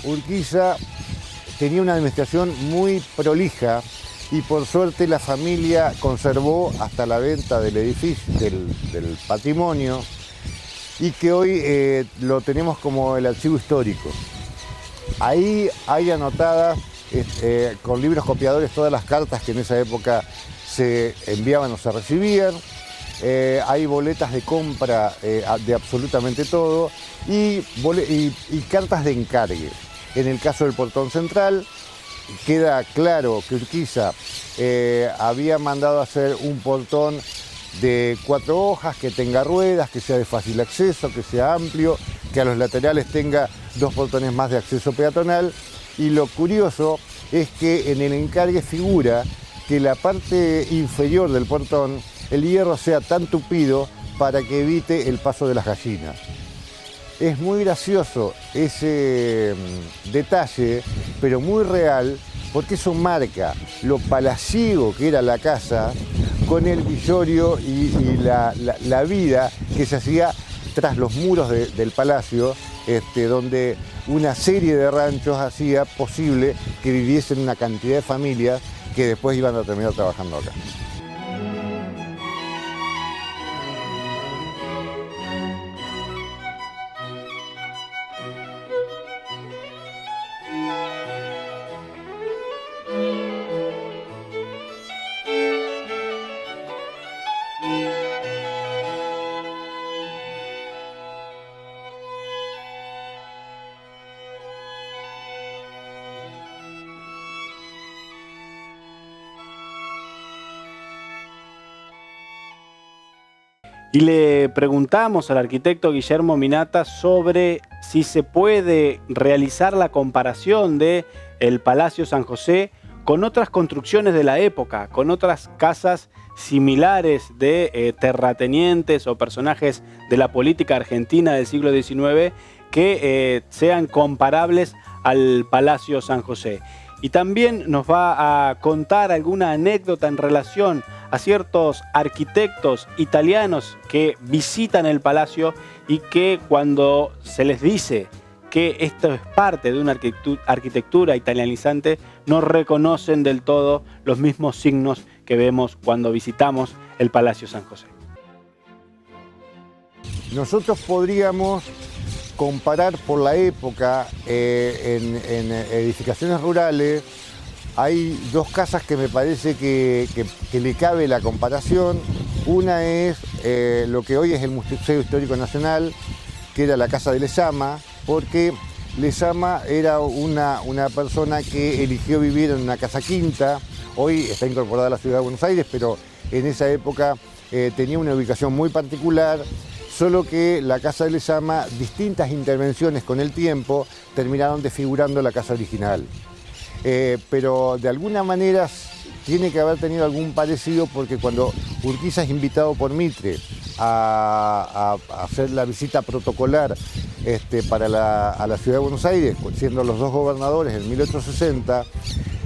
Urquiza tenía una administración muy prolija y por suerte la familia conservó hasta la venta del edificio, del patrimonio, y que hoy lo tenemos como el archivo histórico. Ahí hay anotadas con libros copiadores todas las cartas que en esa época se enviaban o se recibían. Hay boletas de compra de absolutamente todo y cartas de encargue. En el caso del Portón Central, queda claro que Urquiza había mandado hacer un portón de 4 hojas, que tenga ruedas, que sea de fácil acceso, que sea amplio, que a los laterales tenga 2 portones más de acceso peatonal. Y lo curioso es que en el encargue figura que la parte inferior del portón, el hierro sea tan tupido para que evite el paso de las gallinas. Es muy gracioso ese detalle, pero muy real, porque eso marca lo palaciego que era la casa con el villorio y la vida que se hacía tras los muros del palacio, donde una serie de ranchos hacía posible que viviesen una cantidad de familias que después iban a terminar trabajando acá. Y le preguntamos al arquitecto Guillermo Minata sobre si se puede realizar la comparación de el Palacio San José con otras construcciones de la época, con otras casas similares de terratenientes o personajes de la política argentina del siglo XIX que sean comparables al Palacio San José. Y también nos va a contar alguna anécdota en relación a ciertos arquitectos italianos que visitan el palacio y que cuando se les dice que esto es parte de una arquitectura italianizante, no reconocen del todo los mismos signos que vemos cuando visitamos el Palacio San José. Nosotros podríamos comparar por la época en edificaciones rurales. Hay 2 casas que me parece que le cabe la comparación. Una es lo que hoy es el Museo Histórico Nacional, que era la casa de Lezama, porque Lezama era una persona que eligió vivir en una casa quinta. Hoy está incorporada a la ciudad de Buenos Aires, pero en esa época tenía una ubicación muy particular. Solo que la casa de Lezama, distintas intervenciones con el tiempo, terminaron desfigurando la casa original. Pero de alguna manera tiene que haber tenido algún parecido, porque cuando Urquiza es invitado por Mitre a hacer la visita protocolar a la ciudad de Buenos Aires, siendo los 2 gobernadores en 1860,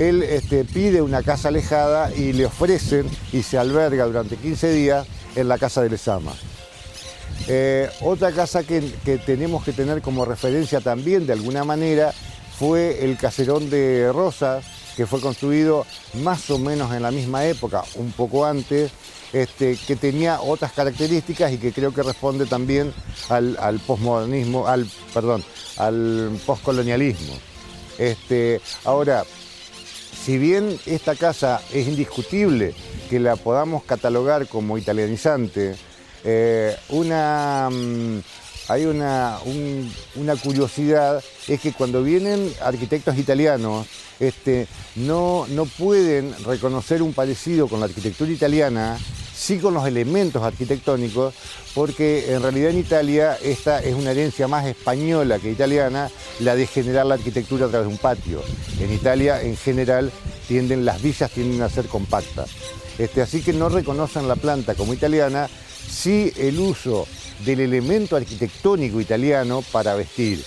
él pide una casa alejada y le ofrecen y se alberga durante 15 días en la casa de Lezama. Otra casa que tenemos que tener como referencia también de alguna manera fue el Caserón de Rosas, que fue construido más o menos en la misma época, un poco antes, que tenía otras características y que creo que responde también al posmodernismo, al poscolonialismo. Ahora, si bien esta casa es indiscutible que la podamos catalogar como italianizante, hay una curiosidad, es que cuando vienen arquitectos italianos no pueden reconocer un parecido con la arquitectura italiana, sí con los elementos arquitectónicos, porque en realidad en Italia esta es una herencia más española que italiana, la de generar la arquitectura a través de un patio. En Italia en general las villas tienden a ser compactas. Así que no reconocen la planta como italiana, sí el uso del elemento arquitectónico italiano para vestir.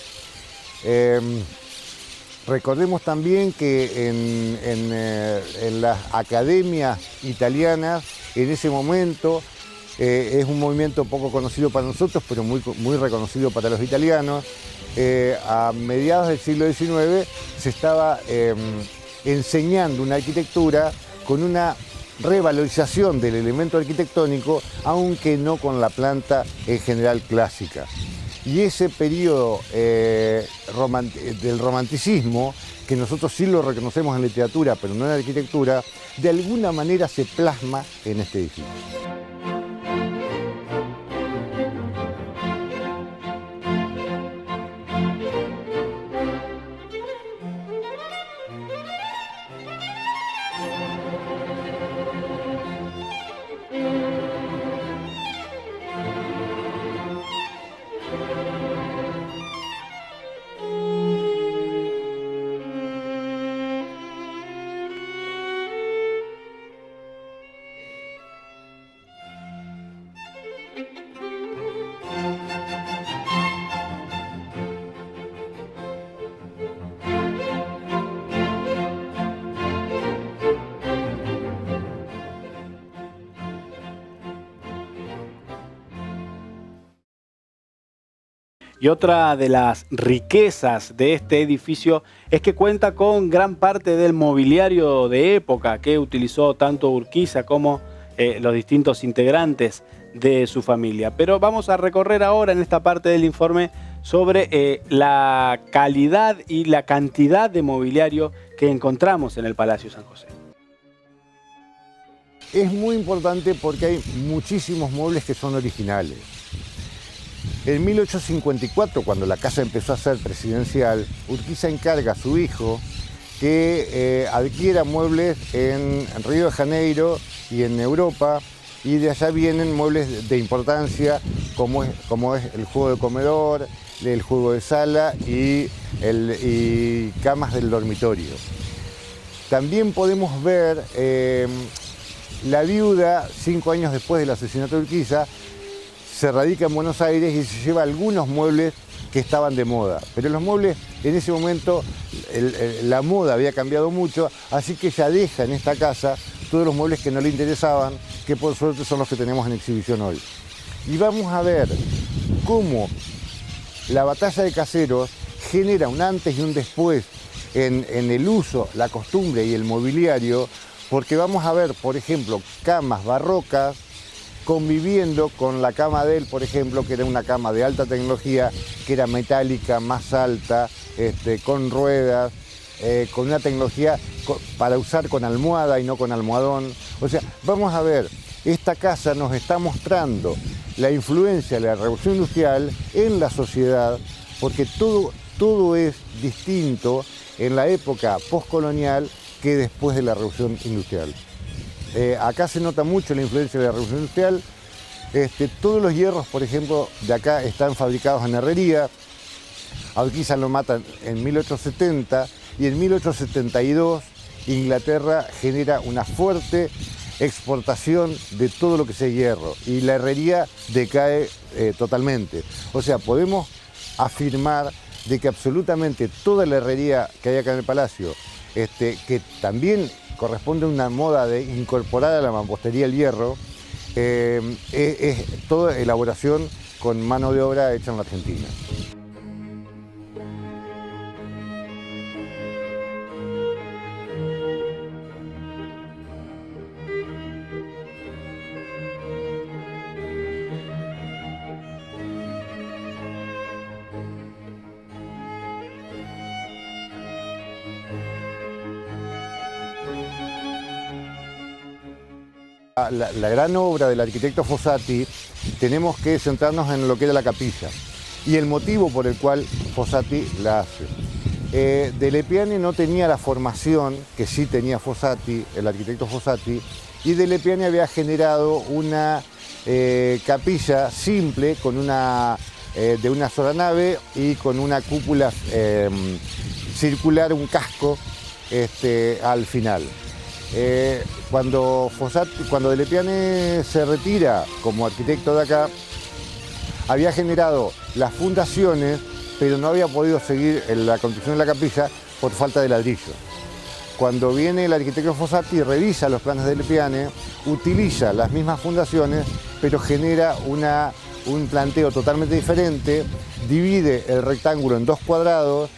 Recordemos también que en las academias italianas en ese momento Es un movimiento poco conocido para nosotros, pero muy reconocido para los italianos. A mediados del siglo XIX se estaba enseñando una arquitectura con una revalorización del elemento arquitectónico, aunque no con la planta en general clásica. Y ese periodo del romanticismo, que nosotros sí lo reconocemos en literatura, pero no en arquitectura, de alguna manera se plasma en este edificio. Y otra de las riquezas de este edificio es que cuenta con gran parte del mobiliario de época que utilizó tanto Urquiza como los distintos integrantes de su familia. Pero vamos a recorrer ahora en esta parte del informe sobre la calidad y la cantidad de mobiliario que encontramos en el Palacio San José. Es muy importante porque hay muchísimos muebles que son originales. En 1854, cuando la casa empezó a ser presidencial, Urquiza encarga a su hijo que adquiera muebles en Río de Janeiro y en Europa, y de allá vienen muebles de importancia como es el juego de comedor, el juego de sala y camas del dormitorio. También podemos ver la viuda, 5 años después del asesinato de Urquiza, se radica en Buenos Aires y se lleva algunos muebles que estaban de moda. Pero los muebles, en ese momento, la moda había cambiado mucho, así que ella deja en esta casa todos los muebles que no le interesaban, que por suerte son los que tenemos en exhibición hoy. Y vamos a ver cómo la batalla de Caseros genera un antes y un después en el uso, la costumbre y el mobiliario, porque vamos a ver, por ejemplo, camas barrocas conviviendo con la cama de él, por ejemplo, que era una cama de alta tecnología, que era metálica, más alta, con ruedas, con una tecnología para usar con almohada y no con almohadón. O sea, vamos a ver, esta casa nos está mostrando la influencia de la revolución industrial en la sociedad, porque todo es distinto en la época postcolonial que después de la revolución industrial. Acá se nota mucho la influencia de la revolución industrial. Todos los hierros, por ejemplo, de acá están fabricados en herrería. A Urquiza lo matan en 1870 y en 1872 Inglaterra genera una fuerte exportación de todo lo que sea hierro y la herrería decae totalmente. O sea, podemos afirmar de que absolutamente toda la herrería que hay acá en el Palacio, que también corresponde a una moda de incorporar a la mampostería el hierro, es toda elaboración con mano de obra hecha en la Argentina. La gran obra del arquitecto Fossati, tenemos que centrarnos en lo que era la capilla y el motivo por el cual Fossati la hace. Delle Piane no tenía la formación que sí tenía Fossati, el arquitecto Fossati, y Delle Piane había generado una capilla simple con de una sola nave y con una cúpula circular, un casco al final. Cuando Delle Piane se retira como arquitecto de acá, había generado las fundaciones, pero no había podido seguir en la construcción de la capilla por falta de ladrillo. Cuando viene el arquitecto Fossati, revisa los planos de Delle Piane, utiliza las mismas fundaciones pero genera un planteo totalmente diferente, divide el rectángulo en dos cuadrados,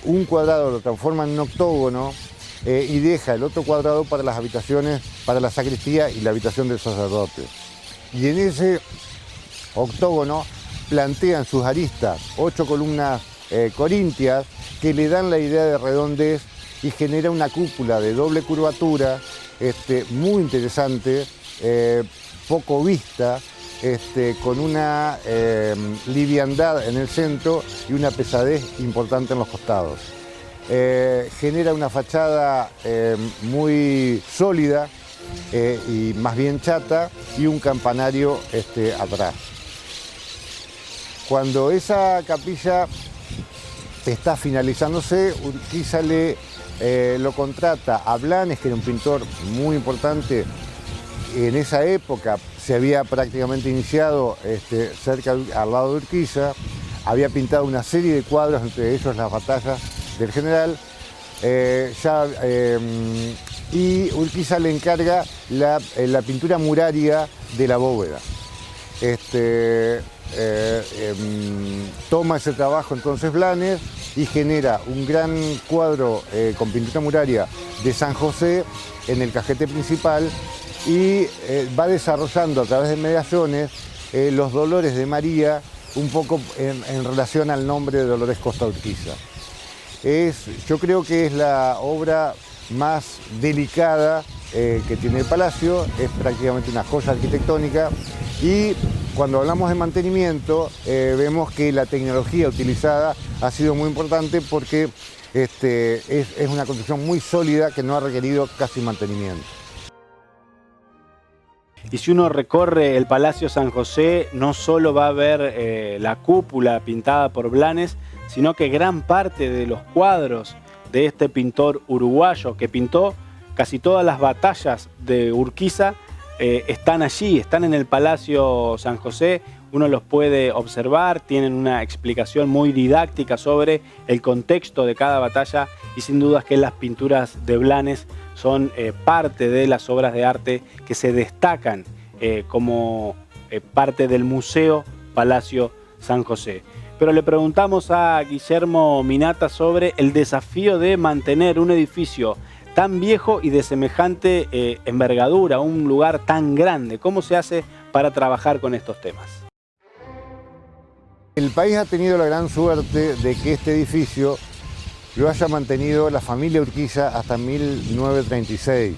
un cuadrado lo transforma en un octógono y deja el otro cuadrado para las habitaciones, para la sacristía y la habitación del sacerdote. Y en ese octógono plantean sus aristas 8 columnas corintias que le dan la idea de redondez y genera una cúpula de doble curvatura muy interesante, poco vista, con una liviandad en el centro y una pesadez importante en los costados. Genera una fachada muy sólida y más bien chata y un campanario atrás. Cuando esa capilla está finalizándose, Urquiza lo contrata a Blanes, que era un pintor muy importante en esa época. Se había prácticamente iniciado al lado de Urquiza, había pintado una serie de cuadros, entre ellos las batallas del general, y Urquiza le encarga la pintura muraria de la bóveda. Toma ese trabajo entonces Blanes y genera un gran cuadro con pintura muraria de San José en el cajete principal y va desarrollando a través de mediaciones los dolores de María, un poco en relación al nombre de Dolores Costa Urquiza. Yo creo que es la obra más delicada que tiene el palacio, es prácticamente una joya arquitectónica y cuando hablamos de mantenimiento vemos que la tecnología utilizada ha sido muy importante porque es una construcción muy sólida que no ha requerido casi mantenimiento. Y si uno recorre el Palacio San José, no solo va a ver la cúpula pintada por Blanes, sino que gran parte de los cuadros de este pintor uruguayo que pintó casi todas las batallas de Urquiza están allí, están en el Palacio San José. Uno los puede observar, tienen una explicación muy didáctica sobre el contexto de cada batalla y sin dudas que las pinturas de Blanes son parte de las obras de arte que se destacan como parte del Museo Palacio San José. Pero le preguntamos a Guillermo Minata sobre el desafío de mantener un edificio tan viejo y de semejante envergadura, un lugar tan grande. ¿Cómo se hace para trabajar con estos temas? El país ha tenido la gran suerte de que este edificio lo haya mantenido la familia Urquiza hasta 1936.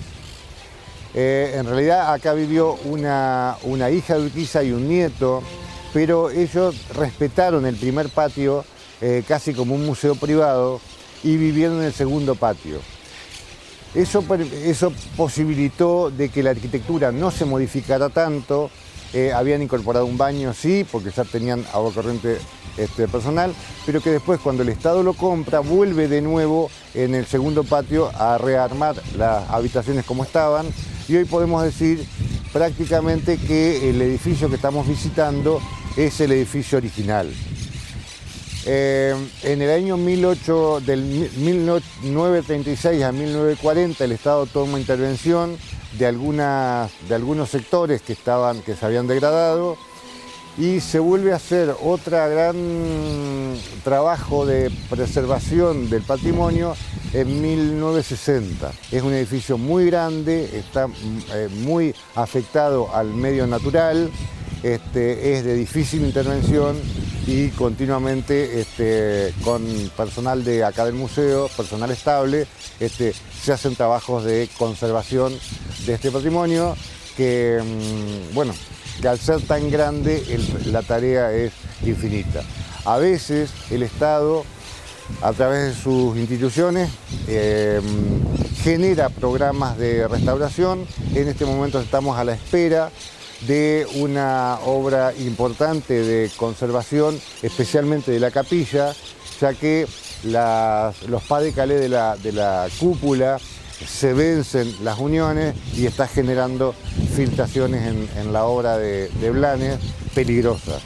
En realidad acá vivió una hija de Urquiza y un nieto, pero ellos respetaron el primer patio casi como un museo privado y vivieron en el segundo patio. Eso posibilitó de que la arquitectura no se modificara tanto. Habían incorporado un baño, sí, porque ya tenían agua corriente personal, pero que después cuando el Estado lo compra, vuelve de nuevo en el segundo patio a rearmar las habitaciones como estaban y hoy podemos decir prácticamente que el edificio que estamos visitando es el edificio original. En el año del 1936 a 1940 el Estado toma intervención de algunos sectores que se habían degradado y se vuelve a hacer otro gran trabajo de preservación del patrimonio en 1960. Es un edificio muy grande, está muy afectado al medio natural, es de difícil intervención y continuamente con personal de acá del museo, personal estable, se hacen trabajos de conservación de este patrimonio que, bueno, que al ser tan grande la tarea es infinita. A veces el Estado, a través de sus instituciones, genera programas de restauración. En este momento estamos a la espera de una obra importante de conservación, especialmente de la capilla, ya que los pas de calé de la cúpula se vencen las uniones y está generando filtraciones en la obra de Blanes peligrosas.